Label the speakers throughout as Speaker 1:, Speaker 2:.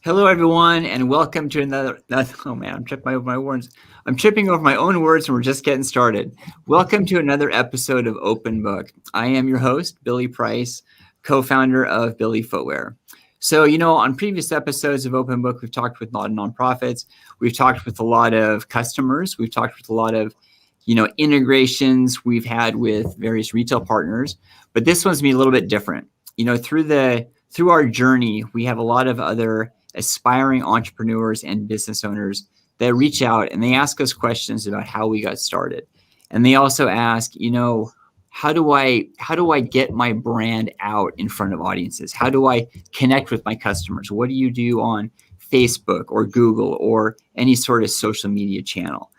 Speaker 1: Hello, everyone, and welcome to another. Oh man, I'm tripping over my words. I'm tripping over my own words, and we're just getting started. Welcome to another episode of Open Book. I am your host, Billy Price, co-founder of BILLY Footwear. So, on previous episodes of Open Book, we've talked with a lot of nonprofits. We've talked with a lot of customers. We've talked with a lot of, integrations we've had with various retail partners. But this one's gonna be a little bit different. Through our journey, we have a lot of other aspiring entrepreneurs and business owners that reach out and they ask us questions about how we got started. And they also ask, how do I get my brand out in front of audiences? How do I connect with my customers? What do you do on Facebook or Google or any sort of social media channel?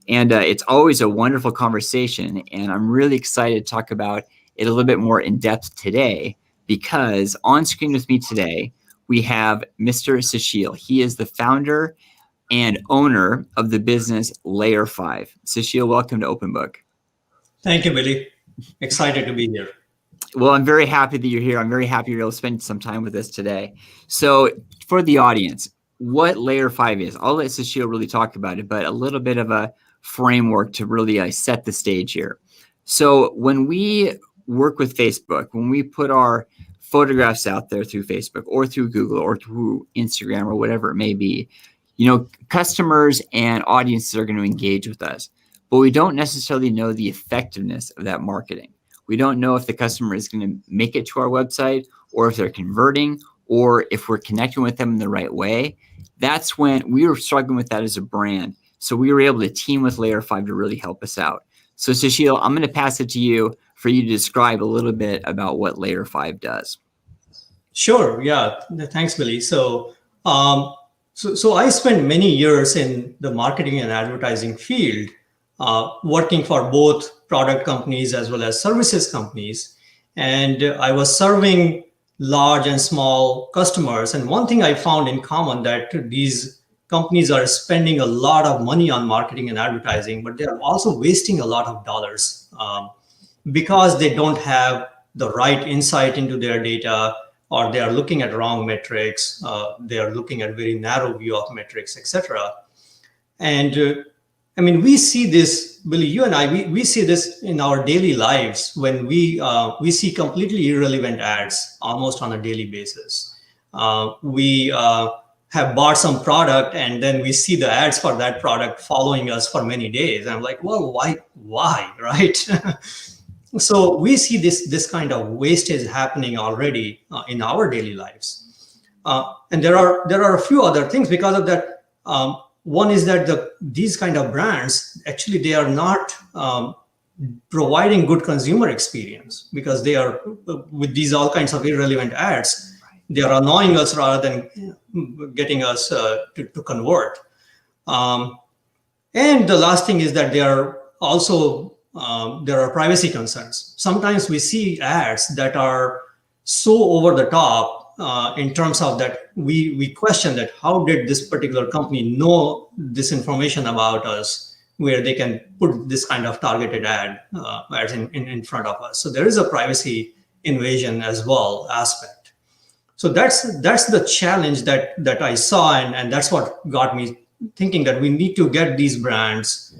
Speaker 1: And it's always a wonderful conversation. And I'm really excited to talk about it a little bit more in depth today, because on screen with me today, we have Mr. Sushil. He is the founder and owner of the business LayerFive. Sushil, welcome to Open Book.
Speaker 2: Thank you, Billy. Excited to be here.
Speaker 1: Well, I'm very happy that you're here. I'm very happy you're able to spend some time with us today. So for the audience, what LayerFive is, I'll let Sushil really talk about it, but a little bit of a framework to really set the stage here. So when we work with Facebook, when we put our photographs out there through Facebook or through Google or through Instagram or whatever it may be, customers and audiences are going to engage with us, but we don't necessarily know the effectiveness of that marketing. We don't know if the customer is going to make it to our website or if they're converting or if we're connecting with them in the right way. That's when we were struggling with that as a brand. So we were able to team with LayerFive to really help us out. So Sushil, I'm going to pass it to you for you to describe a little bit about what LayerFive does.
Speaker 2: Sure. Yeah. Thanks, Billy. So I spent many years in the marketing and advertising field, working for both product companies as well as services companies. And I was serving large and small customers. And one thing I found in common that these companies are spending a lot of money on marketing and advertising, but they're also wasting a lot of dollars because they don't have the right insight into their data, or they are looking at wrong metrics, they are looking at very narrow view of metrics, etc. And we see this, Billy, you and I, we see this in our daily lives when we see completely irrelevant ads almost on a daily basis. We have bought some product and then we see the ads for that product following us for many days. I'm like, well, why, right? So we see this kind of wastage happening already in our daily lives. And there are a few other things because of that. One is that these kind of brands, actually, they are not providing good consumer experience because they are, with these all kinds of irrelevant ads, they are annoying us rather than getting us to convert. And the last thing is that they are also there are privacy concerns. Sometimes we see ads that are so over the top in terms of that we question that how did this particular company know this information about us, where they can put this kind of targeted ads in front of us. So there is a privacy invasion as well aspect. So that's the challenge that I saw, and that's what got me thinking that we need to get these brands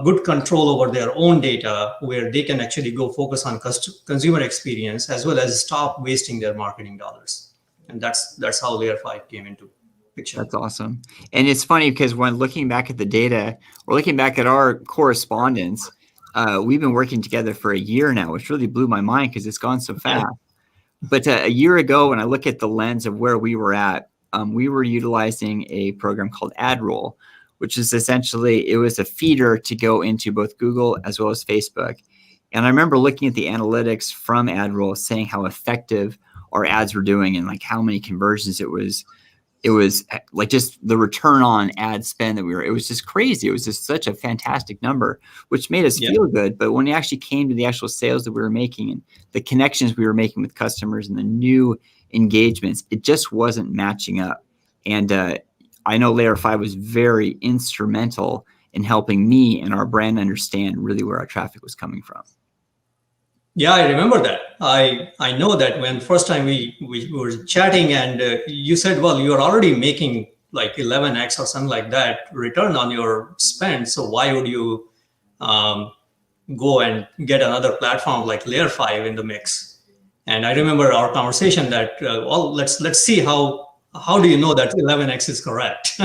Speaker 2: good control over their own data, where they can actually go focus on consumer experience as well as stop wasting their marketing dollars. And that's how LayerFive came into picture.
Speaker 1: That's awesome. And it's funny because when looking back at the data, or looking back at our correspondence, we've been working together for a year now, which really blew my mind because it's gone so fast. Yeah. But a year ago, when I look at the lens of where we were at, we were utilizing a program called AdRoll, which is essentially, it was a feeder to go into both Google as well as Facebook. And I remember looking at the analytics from AdRoll saying how effective our ads were doing and like how many conversions it was like just the return on ad spend that it was just crazy. It was just such a fantastic number, which made us feel good. But when it actually came to the actual sales that we were making and the connections we were making with customers and the new engagements, it just wasn't matching up. And I know LayerFive was very instrumental in helping me and our brand understand really where our traffic was coming from.
Speaker 2: Yeah, I remember that. I know that when first time we were chatting and you said, well, you're already making like 11x or something like that return on your spend. So why would you um, go and get another platform like LayerFive in the mix? And I remember our conversation that well, let's see how do you know that 11x is correct?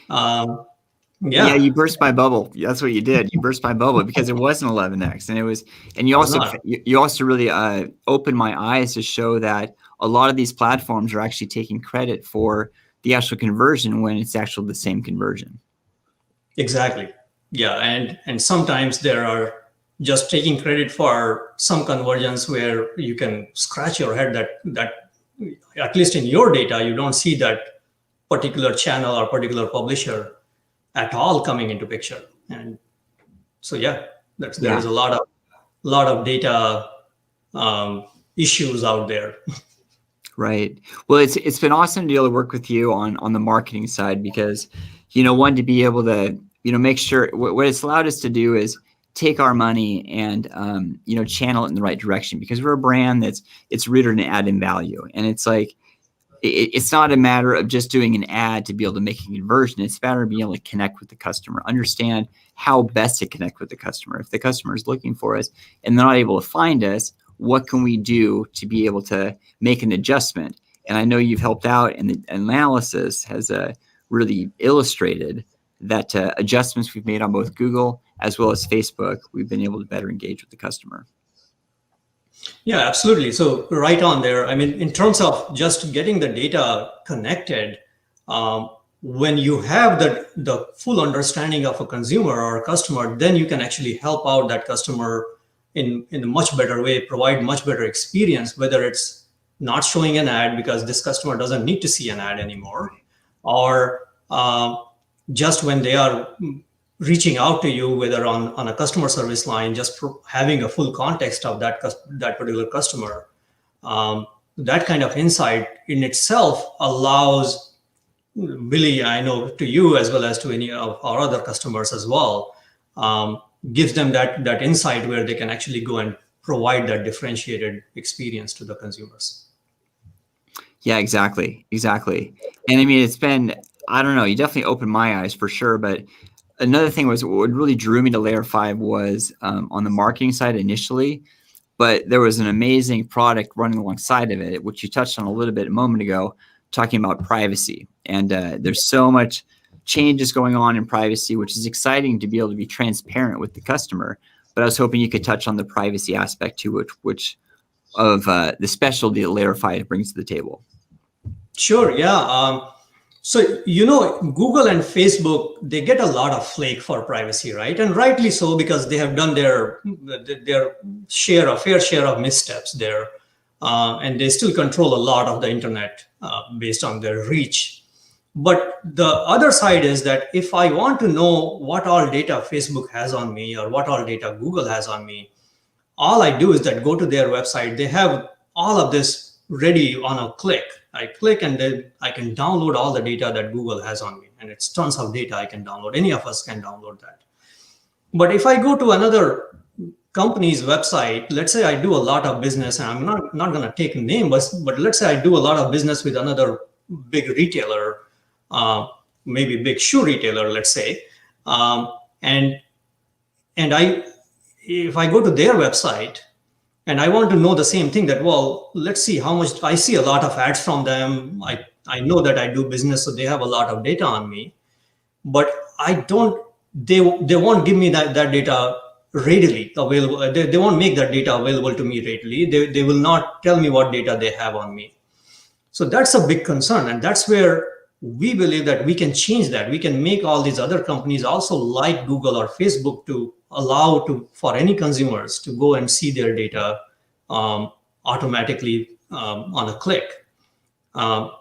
Speaker 2: um,
Speaker 1: Yeah,
Speaker 2: yeah,
Speaker 1: you burst my bubble. That's what you did. You burst my bubble because it was an 11x, and it was, and
Speaker 2: it was not.
Speaker 1: you also really opened my eyes to show that a lot of these platforms are actually taking credit for the actual conversion when it's actually the same conversion.
Speaker 2: Exactly. Yeah, and sometimes there are just taking credit for some conversions where you can scratch your head that at least in your data you don't see that particular channel or particular publisher at all coming into picture. And so yeah, there
Speaker 1: Yeah.
Speaker 2: is a lot of data issues out there.
Speaker 1: Right. Well, it's been awesome to be able to work with you on the marketing side because, one to be able to make sure what it's allowed us to do is take our money and channel it in the right direction because we're a brand it's rooted in adding value, and it's like it's not a matter of just doing an ad to be able to make a conversion. It's a matter of being able to connect with the customer, understand how best to connect with the customer. If the customer is looking for us and they're not able to find us, what can we do to be able to make an adjustment? And I know you've helped out, and the analysis has really illustrated that adjustments we've made on both Google as well as Facebook, we've been able to better engage with the customer.
Speaker 2: Yeah, absolutely. So right on there. I mean, in terms of just getting the data connected, um, when you have the full understanding of a consumer or a customer, then you can actually help out that customer in a much better way, provide much better experience, whether it's not showing an ad because this customer doesn't need to see an ad anymore, or just when they are reaching out to you, whether on a customer service line, just having a full context of that particular customer. That kind of insight in itself allows Billy, I know, to you as well as to any of our other customers as well, gives them that insight where they can actually go and provide that differentiated experience to the consumers.
Speaker 1: Yeah, exactly. And I mean, it's been, I don't know, you definitely opened my eyes for sure. But another thing was what really drew me to LayerFive was on the marketing side initially, but there was an amazing product running alongside of it, which you touched on a little bit a moment ago, talking about privacy. And there's so much changes going on in privacy, which is exciting to be able to be transparent with the customer. But I was hoping you could touch on the privacy aspect too, which of the specialty that LayerFive brings to the table.
Speaker 2: Sure, yeah. So, Google and Facebook, they get a lot of flake for privacy, right? And rightly so, because they have done their fair share of missteps there. And they still control a lot of the internet based on their reach. But the other side is that if I want to know what all data Facebook has on me or what all data Google has on me, all I do is that go to their website. They have all of this ready on a click. I click and then I can download all the data that Google has on me. And it's tons of data I can download. Any of us can download that. But if I go to another company's website, let's say I do a lot of business, and I'm not going to take a name, but let's say I do a lot of business with another big retailer, maybe big shoe retailer, let's say, and I if I go to their website and I want to know the same thing, that, well, let's see how much I see a lot of ads from them. I know that I do business, so they have a lot of data on me, but I don't, they won't give me that data readily available. They won't make that data available to me readily. They will not tell me what data they have on me. So that's a big concern. And that's where we believe that we can change that. We can make all these other companies also like Google or Facebook to allow for any consumers to go and see their data automatically on a click. Um,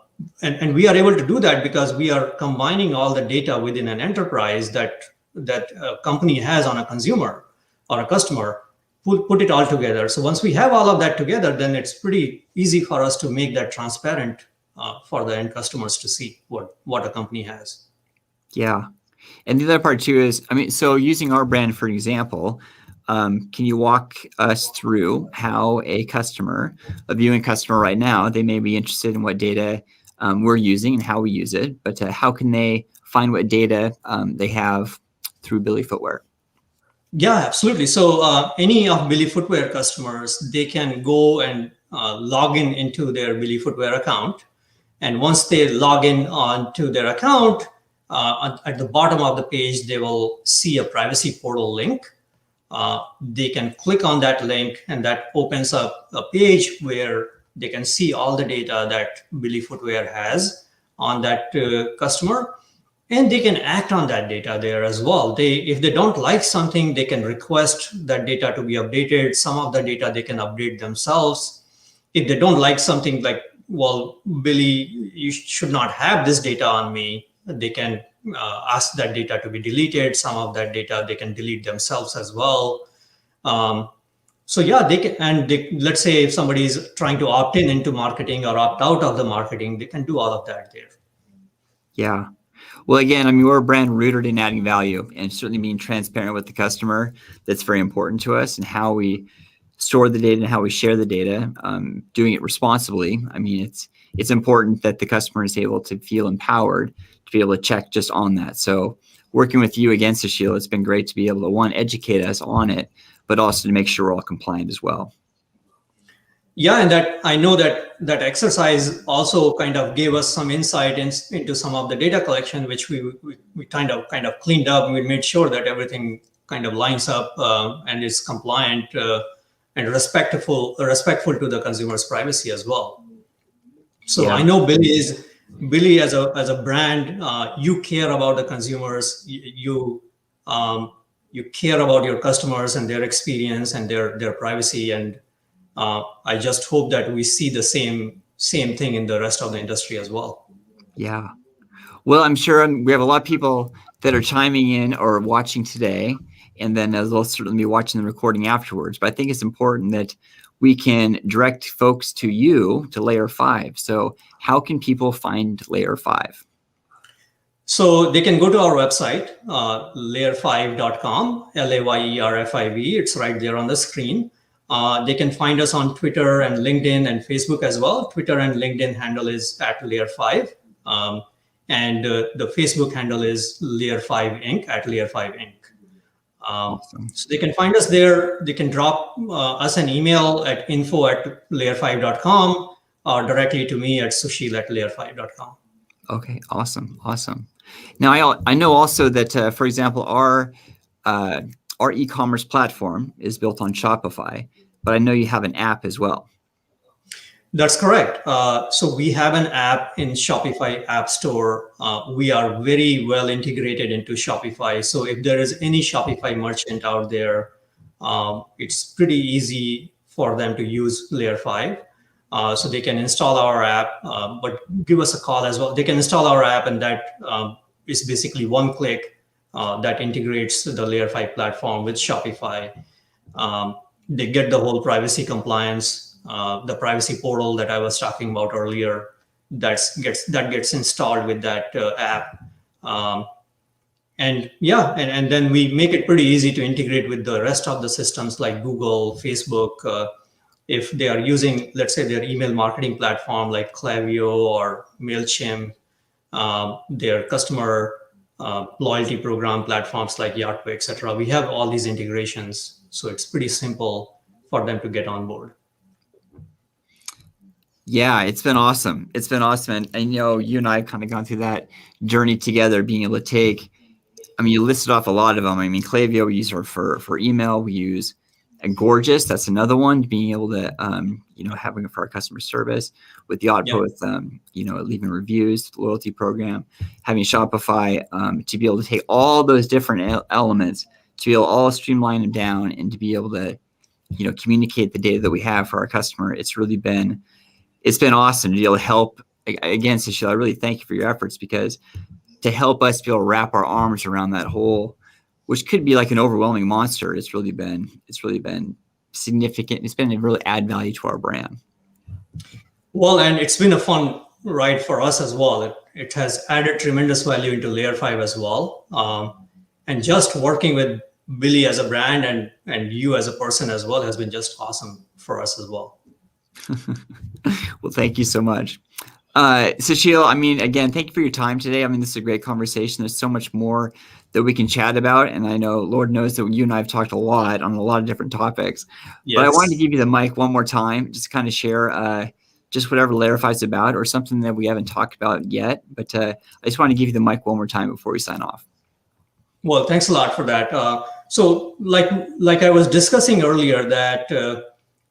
Speaker 2: and we are able to do that because we are combining all the data within an enterprise that a company has on a consumer or a customer, put it all together. So once we have all of that together, then it's pretty easy for us to make that transparent for the end customers to see what a company has.
Speaker 1: Yeah. And the other part too is, I mean, so using our brand for an example, Can you walk us through how a viewing customer right now, they may be interested in what data we're using and how we use it, but how can they find what data they have through BILLY Footwear?
Speaker 2: Yeah, absolutely. So any of BILLY Footwear customers, they can go and log in into their BILLY Footwear account. And once they log in onto their account, at the bottom of the page, they will see a privacy portal link. They can click on that link, and that opens up a page where they can see all the data that BILLY Footwear has on that customer. And they can act on that data there as well. If they don't like something, they can request that data to be updated. Some of the data they can update themselves. If they don't like something, like, well, Billy, you should not have this data on me, they can ask that data to be deleted. Some of that data they can delete themselves as well. So yeah, they can, and let's say if somebody is trying to opt in into marketing or opt out of the marketing, they can do all of that there.
Speaker 1: Yeah. Well, again, I mean, we're a brand rooted in adding value and certainly being transparent with the customer. That's very important to us, and how we store the data and how we share the data, doing it responsibly. I mean, it's important that the customer is able to feel empowered to be able to check just on that. So working with you again, Sushil, it's been great to be able to, one, educate us on it, but also to make sure we're all compliant as well.
Speaker 2: Yeah, and that I know that exercise also kind of gave us some insight into some of the data collection, which we kind of cleaned up, and we made sure that everything kind of lines up and is compliant and respectful to the consumer's privacy as well. So yeah. I know Billy as a brand, you care about the consumers, you care about your customers and their experience and their privacy, and I just hope that we see the same thing in the rest of the industry as well.
Speaker 1: Yeah. Well, I'm sure we have a lot of people that are chiming in or watching today, and then they'll certainly be watching the recording afterwards. But I think it's important that we can direct folks to you, to LayerFive. So how can people find LayerFive?
Speaker 2: So they can go to our website, layerfive.com, LAYERFIVE. It's right there on the screen. They can find us on Twitter and LinkedIn and Facebook as well. Twitter and LinkedIn handle is @LayerFive. And the Facebook handle is LayerFive Inc. @LayerFive Inc. Awesome. So they can find us there. They can drop us an email at info@layerfive.com or directly to me at sushil@layerfive.com.
Speaker 1: Okay, awesome. Now, I know also that, for example, our e-commerce platform is built on Shopify, but I know you have an app as well.
Speaker 2: That's correct. So we have an app in Shopify App Store. We are very well integrated into Shopify. So if there is any Shopify merchant out there, it's pretty easy for them to use LayerFive. So they can install our app, but give us a call as well. They can install our app, and that is basically one click that integrates the LayerFive platform with Shopify. They get the whole privacy compliance. The privacy portal that I was talking about earlier, that gets installed with that app, and then we make it pretty easy to integrate with the rest of the systems like Google, Facebook. If they are using, let's say, their email marketing platform like Klaviyo or Mailchimp, their customer loyalty program platforms like Yahoo, etc. We have all these integrations, so it's pretty simple for them to get on board.
Speaker 1: Yeah, it's been awesome. And you and I have kind of gone through that journey together, being able to take, I mean, you listed off a lot of them. I mean, Klaviyo we use for email. We use Gorgeous. That's another one, being able to, having it for our customer service with the Auto, with, leaving reviews, loyalty program, having Shopify, to be able to take all those different elements, to be able to all streamline them down and to be able to, communicate the data that we have for our customer. It's been awesome to be able to help. Again, Sushil, I really thank you for your efforts, because to help us be able to wrap our arms around that whole, which could be like an overwhelming monster, it's really been significant. It's been to really add value to our brand.
Speaker 2: Well, and it's been a fun ride for us as well. It has added tremendous value into LayerFive as well. And just working with Billy as a brand and you as a person as well has been just awesome for us as well.
Speaker 1: Well, thank you so much. Sushil, I mean, again, thank you for your time today. I mean, this is a great conversation. There's so much more that we can chat about. And I know, Lord knows that you and I have talked a lot on a lot of different topics.
Speaker 2: Yes.
Speaker 1: But I wanted to give you the mic one more time, just to kind of share just whatever LayerFive's about or something that we haven't talked about yet. But I just want to give you the mic one more time before we sign off.
Speaker 2: Well, thanks a lot for that. So like I was discussing earlier that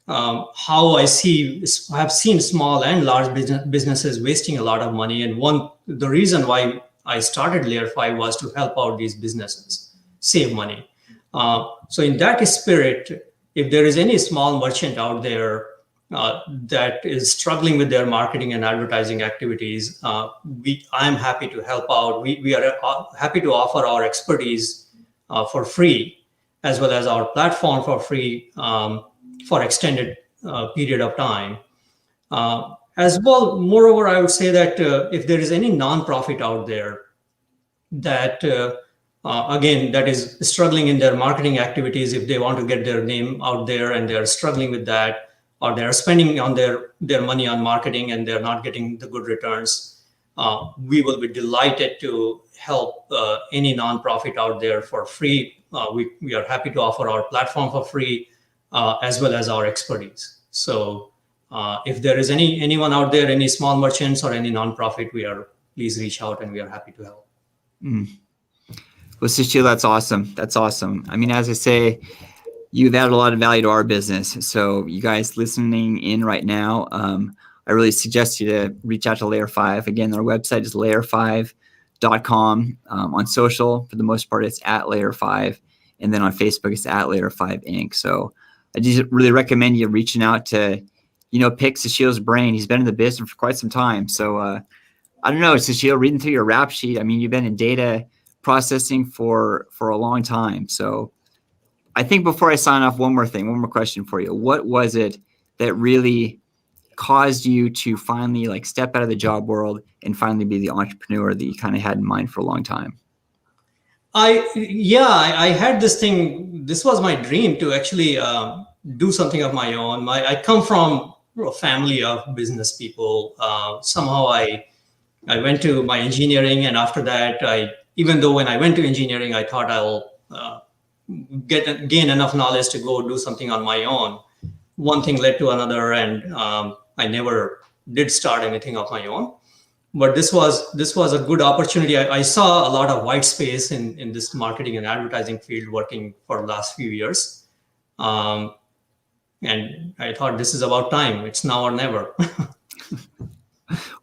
Speaker 2: how I have seen small and large businesses wasting a lot of money. And the reason why I started LayerFive was to help out these businesses save money. So in that spirit, if there is any small merchant out there that is struggling with their marketing and advertising activities, I'm happy to help out. We are happy to offer our expertise for free, as well as our platform for free for extended period of time. As well, moreover, I would say that if there is any nonprofit out there that, again, that is struggling in their marketing activities, if they want to get their name out there and they're struggling with that, or they're spending on their money on marketing and they're not getting the good returns, we will be delighted to help any nonprofit out there for free. We are happy to offer our platform for free, as well as our expertise. So if there is anyone out there, any small merchants or any nonprofit, please reach out and we are happy to help.
Speaker 1: Well, Sushil, that's awesome. That's awesome. I mean, as I say, you've added a lot of value to our business. So you guys listening in right now, I really suggest you to reach out to LayerFive. Again, our website is layerfive.com. On social, for the most part, it's at LayerFive. And then on Facebook, it's at LayerFive Inc. So I just really recommend you reaching out to, pick Sushil's brain. He's been in the business for quite some time. So I don't know, Sushil, reading through your rap sheet, I mean, you've been in data processing for a long time. So I think before I sign off, one more question for you. What was it that really caused you to finally step out of the job world and finally be the entrepreneur that you kind of had in mind for a long time?
Speaker 2: I had this thing. This was my dream to actually do something of my own. I come from a family of business people. Somehow I went to my engineering, and after that, even though when I went to engineering, I thought I'll gain enough knowledge to go do something on my own. One thing led to another, and I never did start anything of my own. But this was a good opportunity. I saw a lot of white space in this marketing and advertising field working for the last few years. And I thought this is about time. It's now or never.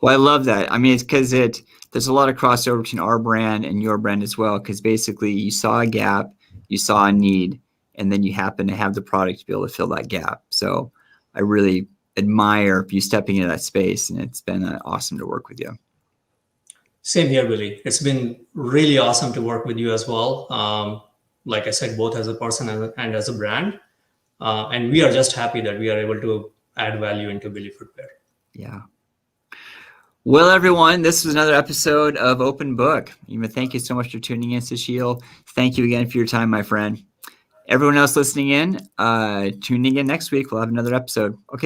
Speaker 1: Well, I love that. I mean, it's because there's a lot of crossover between our brand and your brand as well, because basically you saw a gap, you saw a need, and then you happen to have the product to be able to fill that gap. So I really admire you stepping into that space, and it's been awesome to work with you.
Speaker 2: Same here, Billy. It's been really awesome to work with you as well. Like I said, both as a person and as a brand. And we are just happy that we are able to add value into BILLY Footwear.
Speaker 1: Yeah. Well, everyone, this was another episode of Open Book. Thank you so much for tuning in, Sushil. Thank you again for your time, my friend. Everyone else listening in, tuning in next week, we'll have another episode. Okay.